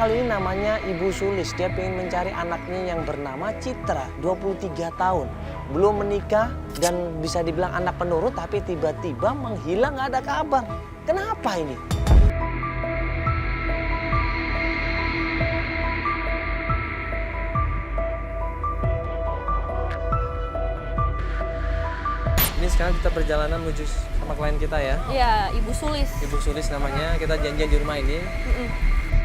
kali ini namanya Ibu Sulis. Dia pengen mencari anaknya yang bernama Citra, 23 tahun. Belum menikah dan bisa dibilang anak penurut, tapi tiba-tiba menghilang gak ada kabar. Kenapa ini? Ini sekarang kita perjalanan menuju sama klien kita ya. Iya, Ibu Sulis. Ibu Sulis namanya, kita janjian di rumah ini.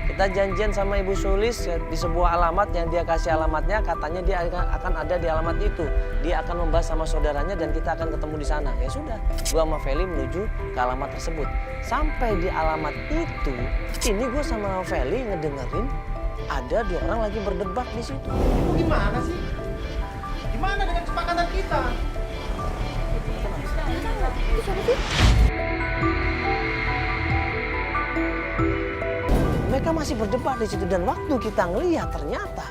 Kita janjian sama Ibu Sulis di sebuah alamat yang dia kasih alamatnya, katanya dia akan ada di alamat itu. Dia akan membahas sama saudaranya dan kita akan ketemu di sana. Ya sudah, gua sama Feli menuju ke alamat tersebut. Sampai di alamat itu, ini gua sama Feli ngedengerin ada 2 orang lagi berdebat di situ. Gimana sih? Gimana dengan kesepakatan kita? Mereka masih berdebat di situ dan waktu kita ngeliat ternyata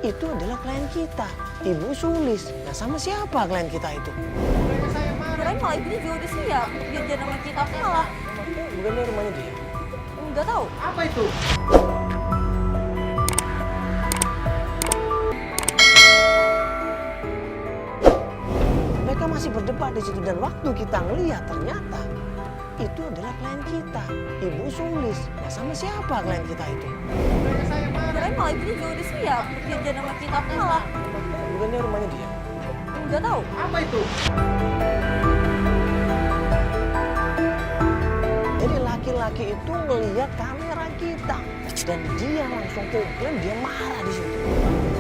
itu adalah klien kita, Ibu Sulis. Nah, sama siapa klien kita itu? Kirain malah ibunya juga udah siap. Janjian sama kita malah. Bukan dia rumahnya dia? Nggak tahu. Apa itu? Mereka masih berdebat di situ dan waktu kita ngeliat ternyata itu adalah klien kita, Ibu Sulis. Nah, sama siapa klien kita itu? Kirain malah ibunya juga udah siap. Janjian sama kita malah. Bukan dia rumahnya dia? Nggak tahu. Apa itu? Jadi laki-laki itu ngeliat kamera kita dan dia langsung komplain, dia marah di situ.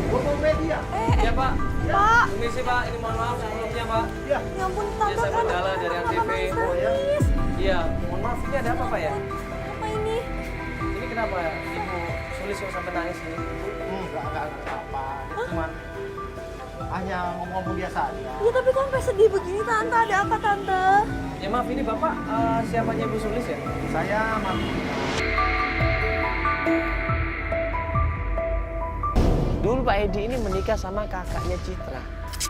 Bohong media. Iya Pak. Pak. Permisi Pak, ini mohon maaf sebelumnya Pak. Ya. Ya ampun, tante saya kan. Mandala dari Antv. Oh ya. Iya, mohon maaf ini ada apa Pak ya? Apa ini? Ini kenapa Ibu Sulis kok sampai nangis ini? Enggak apa-apa. Cuman hanya ngomong-ngomong biasa aja. Ya tapi kok sampai sedih begini tante? Ada apa tante? Ya maaf ini Bapak siapanya Ibu Sulis ya? Saya mati. Dulu Pak Edi ini menikah sama kakaknya Citra.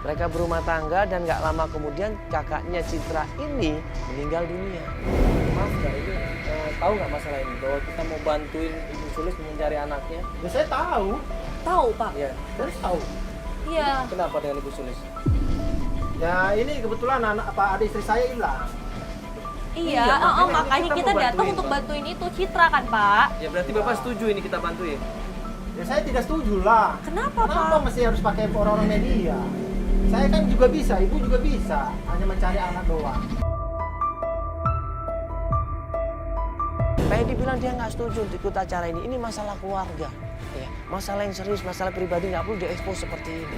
Mereka berumah tangga dan gak lama kemudian kakaknya Citra ini meninggal dunia. Maaf Kak, ini tahu nggak masalah ini? Bahwa kita mau bantuin Ibu Sulis mencari anaknya? Ya saya tahu. Tahu Pak? Iya. Saya tahu. Iya. Kenapa dengan Ibu Sulis? Ya ini kebetulan adik istri saya hilang. Iya, makanya makanya kita kita mau datang bantuin, untuk Pak. bantuin itu Citra kan Pak? Ya berarti Bapak setuju ini kita bantuin? Ya saya tidak setuju lah. Kenapa Kenapa Pak? mesti harus pakai orang-orang media? Saya kan juga bisa, ibu juga bisa. Hanya mencari anak doang. Pak Edi bilang dia nggak setuju untuk ikut acara ini. Ini masalah keluarga. Ya, masalah yang serius, masalah pribadi nggak perlu diekspos seperti ini.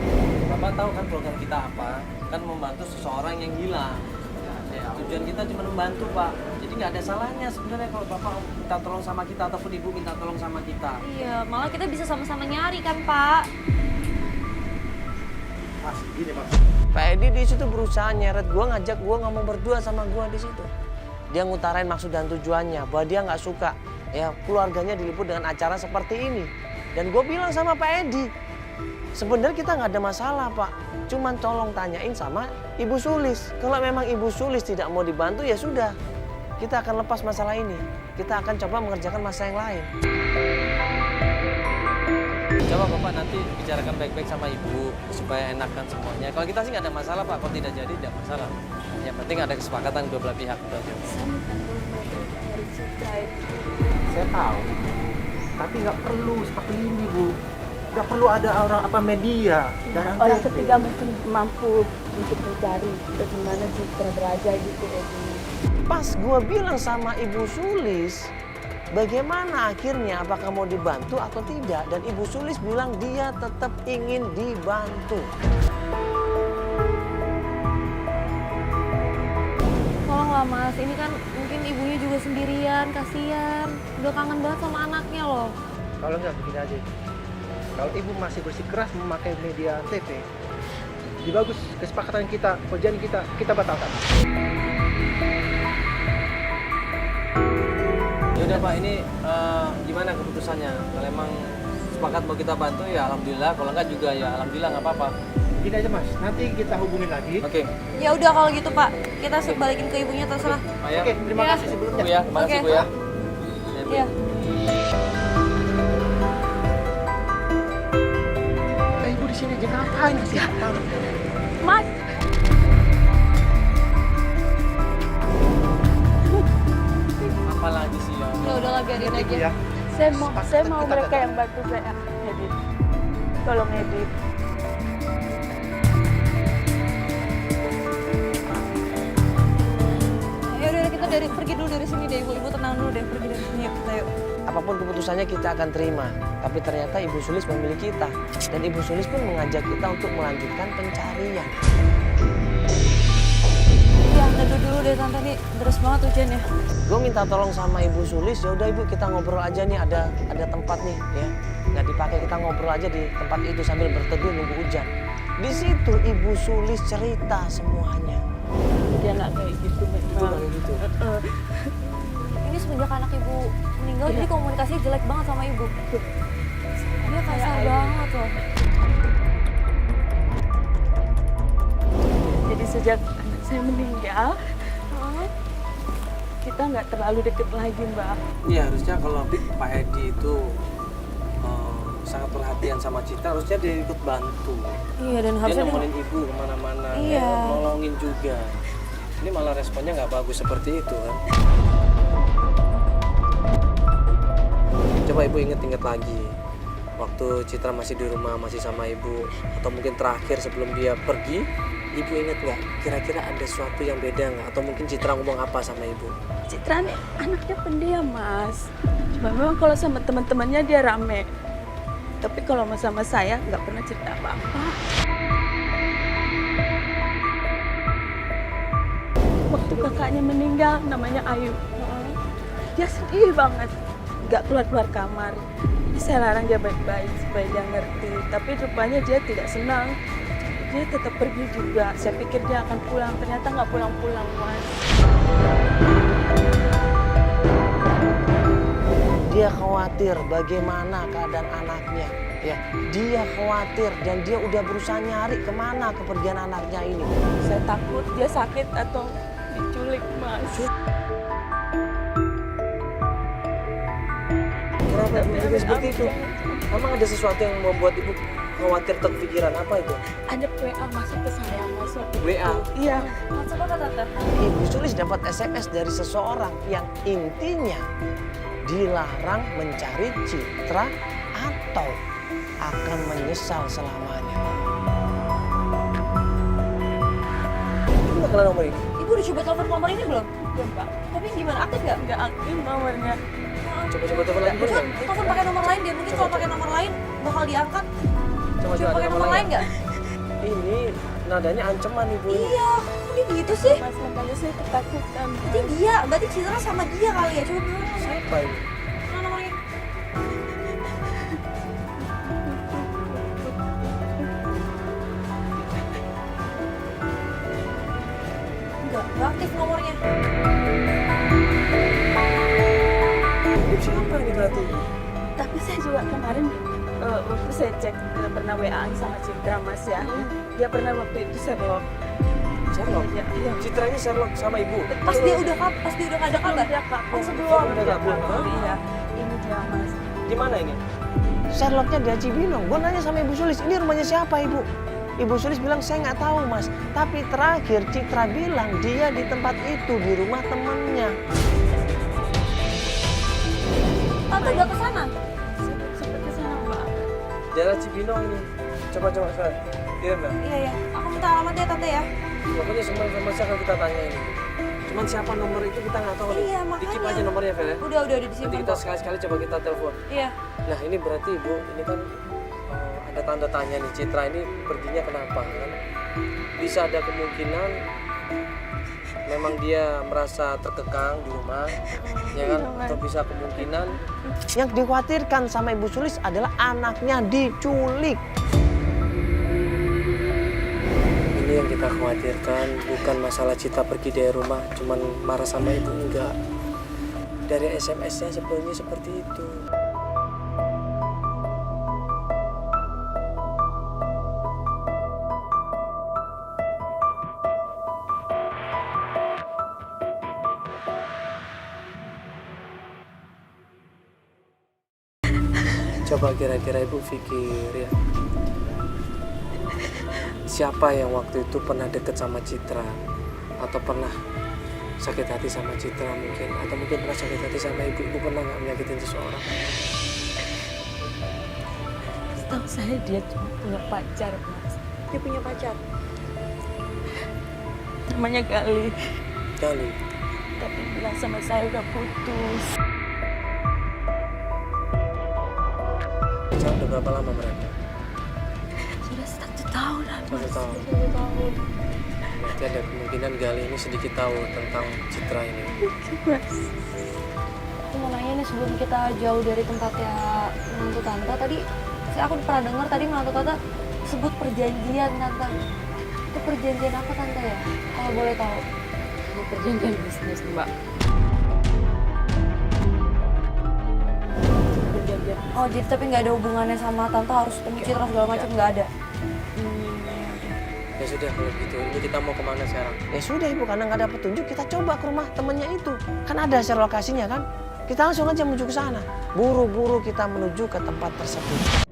Bapak tahu kan program kita apa? Kan membantu seseorang yang hilang. Ya, tujuan kita cuma membantu Pak. Jadi nggak ada salahnya sebenarnya kalau Bapak minta tolong sama kita ataupun Ibu minta tolong sama kita. Iya, malah kita bisa sama-sama nyari kan Pak? Mas, gini mas. Pak Edi di situ berusaha nyeret gua, ngajak gua ngomong berdua sama gua di situ. Dia ngutarain maksud dan tujuannya bahwa dia nggak suka ya keluarganya diliput dengan acara seperti ini. Dan gue bilang sama Pak Edi, sebenarnya kita nggak ada masalah Pak. Cuman tolong tanyain sama Ibu Sulis. Kalau memang Ibu Sulis tidak mau dibantu ya sudah. Kita akan lepas masalah ini. Kita akan coba mengerjakan masalah yang lain. Coba Bapak nanti bicarakan baik-baik sama Ibu supaya enakan semuanya. Kalau kita sih nggak ada masalah Pak. Kalau tidak jadi tidak masalah. Yang penting ada kesepakatan kedua belah pihak. Saya tahu. Tapi nggak perlu seperti ini bu. Nggak perlu ada orang media. Orang ketiga mungkin mampu untuk mencari bagaimana Citra berada gitu. Pas gue bilang sama Ibu Sulis, bagaimana akhirnya apakah mau dibantu atau tidak? Dan Ibu Sulis bilang dia tetap ingin dibantu. Tolonglah Mas, ini kan mungkin ibunya juga sendirian, kasihan. Udah kangen banget sama anaknya loh. Kalau nggak begini aja. Kalau ibu masih bersikeras memakai media TV, lebih bagus kesepakatan kita, perjanjian kita batalkan. Ya udah Pak, ini gimana keputusannya? Kalau emang sepakat mau kita bantu ya alhamdulillah, kalau enggak juga ya alhamdulillah nggak apa-apa. Gini aja mas, nanti kita hubungin lagi. Oke. Ya udah kalau gitu Pak, kita balikin ke ibunya terserah. Pak ya. Oke, terima Ya. kasih sebelumnya. Bu ya, terima kasih Oke. Bu ya. Iya. sini aja ngapain sih? Mas, Apalagi sih ya? Ya udahlah biarin aja. Ya. saya mau Kita mereka gagal. yang bantu saya edit. Tolong edit. Ya udah kita pergi dulu dari sini deh, ibu tenang dulu deh, pergi dari sini yuk kita yuk. Apapun keputusannya kita akan terima. Tapi ternyata Ibu Sulis memilih kita. Dan Ibu Sulis pun mengajak kita untuk melanjutkan pencarian. Iya, neduh dulu deh tante nih, deras banget hujannya. Gue minta tolong sama Ibu Sulis, ya udah Ibu kita ngobrol aja nih, ada tempat nih ya. Nggak dipakai, kita ngobrol aja di tempat itu sambil berteduh nunggu hujan. Di situ Ibu Sulis cerita semuanya. Dia nggak kayak gitu Itu memang. kayak gitu. Ini semenjak anak ibu meninggal, jadi komunikasinya jelek banget sama ibu. Dia kasar banget loh. Jadi sejak anak saya meninggal, kita nggak terlalu deket lagi, Mbak. Iya, harusnya kalau Pak Edi itu sangat perhatian sama Citra, harusnya dia ikut bantu. Iya, dan Dia harusnya nemenin ibu kemana-mana, Iya. ya, nolongin juga. Ini malah responnya nggak bagus seperti itu kan. Coba ibu inget-inget lagi, waktu Citra masih di rumah, masih sama ibu, atau mungkin terakhir sebelum dia pergi, ibu inget nggak? Kira-kira ada sesuatu yang beda nggak? Atau mungkin Citra ngomong apa sama ibu? Citra nih anaknya pendiam, Mas. Cuma memang kalau sama teman-temannya dia rame. Tapi kalau sama saya nggak pernah cerita apa-apa. Waktu kakaknya meninggal, namanya Ayu. Dia sedih banget, nggak keluar-keluar kamar. Saya larang dia baik-baik supaya dia ngerti. Tapi rupanya dia tidak senang. Dia tetap pergi juga. Saya pikir dia akan pulang, ternyata nggak pulang-pulang, Mas. Dia khawatir bagaimana keadaan anaknya. Ya, dia khawatir dan dia udah berusaha nyari kemana kepergian anaknya ini. Saya takut dia sakit atau diculik, Mas. Kenapa ibu juga seperti itu? Emang ada sesuatu yang membuat ibu khawatir atau kepikiran apa itu? Ada WA masuk ke saya, Mas. waktu WA? itu. Iya. WhatsApp apa tante? Ibu Sulis dapat SMS dari seseorang yang intinya dilarang mencari Citra atau akan menyesal selamanya. Ibu nggak kenal nomor ini? Ibu udah coba telepon nomor ini belum? Belum, Pak. Tapi gimana, aktif nggak? Nggak aktif nomornya. Coba-coba telepon lagi Coba nggak? telepon pakai nomor lain deh, mungkin kalau pakai nomor lain bakal diangkat. Coba Coba pakai nomor lain nggak? Ini nadanya ancaman ibu ini. Iya, kok dia gitu sih? Mas, makanya saya ketakutan. Berarti Citra sama dia kali ya, coba bilang nomornya. Siapa ini? Mana nomornya? Nggak aktif nomornya. Ibu siapa ini berarti? Tapi saya juga kemarin waktu saya cek pernah WA sama Citra, Mas ya. Dia pernah waktu itu Sherlock. Sherlock? Iya, iya. Citra ini Sherlock sama ibu? Pas dia udah nggak ada kabar. Dia kabur. Oh, sebelum. Udah Dia kabur, kabur, hah? iya. Ini dia, Mas. Di mana ini? Sherlocknya di Cibinong. Gue nanya sama Ibu Sulis, ini rumahnya siapa Ibu? Ibu Sulis bilang, saya nggak tahu Mas. Tapi terakhir Citra bilang dia di tempat itu, di rumah temennya. Tante udah ke sana. Sempat ke sana, Mbak. Daerah Cibinong ini. Coba-coba saya. Kirim ya? Iya ya, aku minta alamatnya tante ya. Pokoknya semua informasi akan kita tanya ini. Cuman siapa nomor itu kita nggak tahu nih. Iya, makanya. Dikip aja nomornya, Fel ya. Udah Nanti disimpan kita kok. sekali-sekali coba kita telepon. Iya. Nah ini berarti ibu, ini kan ada tanda tanya nih, Citra ini perginya kenapa kan? Bisa ada kemungkinan memang dia merasa terkekang di rumah, ya kan? Atau bisa kemungkinan Yang dikhawatirkan sama Ibu Sulis adalah anaknya diculik. ini yang kita khawatirkan, bukan masalah Citra pergi dari rumah, cuman marah sama ibu, enggak. Dari SMS-nya sebenarnya seperti itu. Coba kira-kira ibu pikir ya, siapa yang waktu itu pernah deket sama Citra atau pernah sakit hati sama Citra mungkin, atau mungkin pernah sakit hati sama ibu. Ibu pernah nggak menyakitin seseorang? Setahu saya dia cuma punya pacar, Mas. Dia punya pacar. Namanya Gali. Kali. Tapi bilang sama saya udah putus. Udah berapa lama mereka? Sudah 1 tahun lah, 1 Mas. tahun. 1 tahun. Berarti ada kemungkinan Gali ini sedikit tahu tentang Citra ini. Mas. Aku mau nanya nih sebelum kita jauh dari tempatnya menantu tante tadi, aku pernah dengar tadi menantu tante sebut perjanjian tante. Itu perjanjian apa tante ya? Kalau boleh tahu. Perjanjian bisnis, Mbak. Perjanjian. Oh jadi tapi nggak ada hubungannya sama tante harus temu Citra segala macam nggak ada. Ya sudah kalau gitu, ini kita mau kemana sekarang? Ya sudah ibu, karena nggak ada petunjuk, kita coba ke rumah temannya itu. Kan ada share lokasinya kan? Kita langsung aja menuju ke sana. Buru-buru kita menuju ke tempat tersebut.